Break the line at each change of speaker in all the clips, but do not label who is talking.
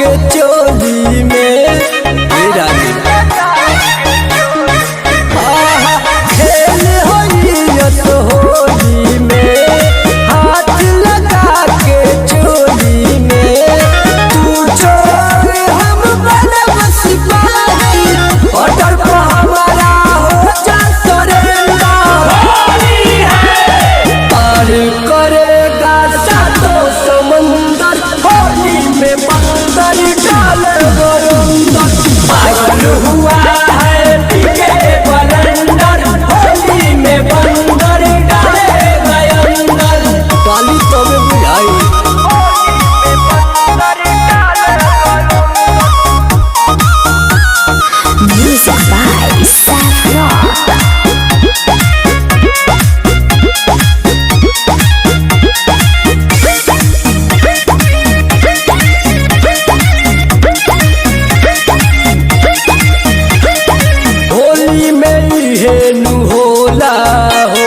के चोली में खेल होइयत होली में हाथ लगा के चोली में तू छोड़ हम बनब सिपाही ऑर्डर पर हमारा हो जा सरेंडर। पार करेगा सातों समंदर होली में बंदर डाले अंदर। पागल हुआ है पीके बलंदर होली में बंदर डाले अंदर। काली तो में बुझाई
Music by Saffron.
होली में हेनु होला हो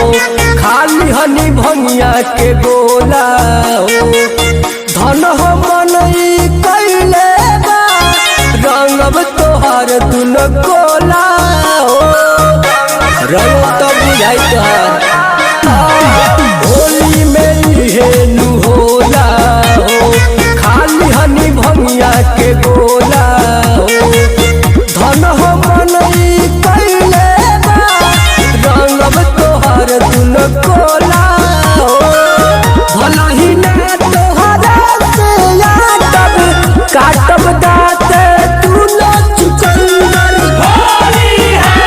खाली हनी भंगिया के गोला हो धन हो मनई कैले बा रंगब तोहार दुन गोला हो रंग तो बुझाई तोहार। होली में हेनु होला हो खाली हनी भंगिया के गोला हो धन हो मनई कैले बा रंगब तोहार दुन गोला हो भला ही ना तोहरा से यादब काटब दाते तू न चुकंदर। होली है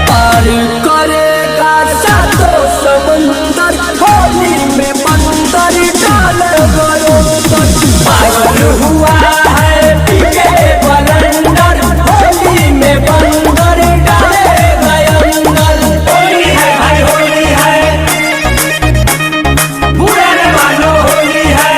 पार करेगा सातों समंदर होली में बंदर डाले अंदर। पागल हुआ है पीके बलंदर होली में बंदर डाले अंदर। होली है भाई होली है बुरा न मानो होली है।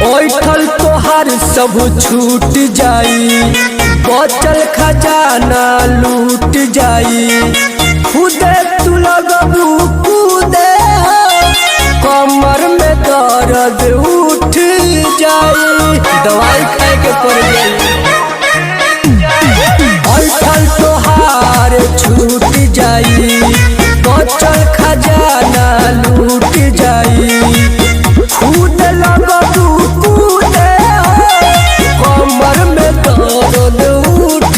ओठल तोहार सब छूट जाई बचल खजाना लूट जाई खुदे तू लगबू कूदे हो कमर में दर्द उठ जाई दवाई खाए के पड़ जाई। ओठल तोहार छूट जाई बचल खजाना लूट जाई खुद लगबू कूदे हो कमर में दर्द उठ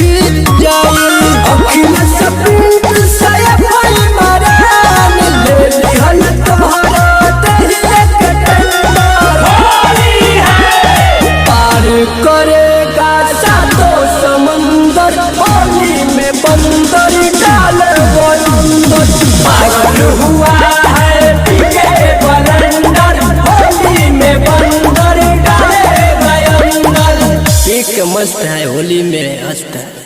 जाई। अखिल से पीट से फल मरान ले लिहल तुम्हारा दहिया के टेंडर। होली है पार करेगा सातों समंदर होली में बंदर डाले अंदर। पागल हुआ है पीके बलंदर होली में बंदर डाले अंदर। एक मस्त है होली में हंसता है।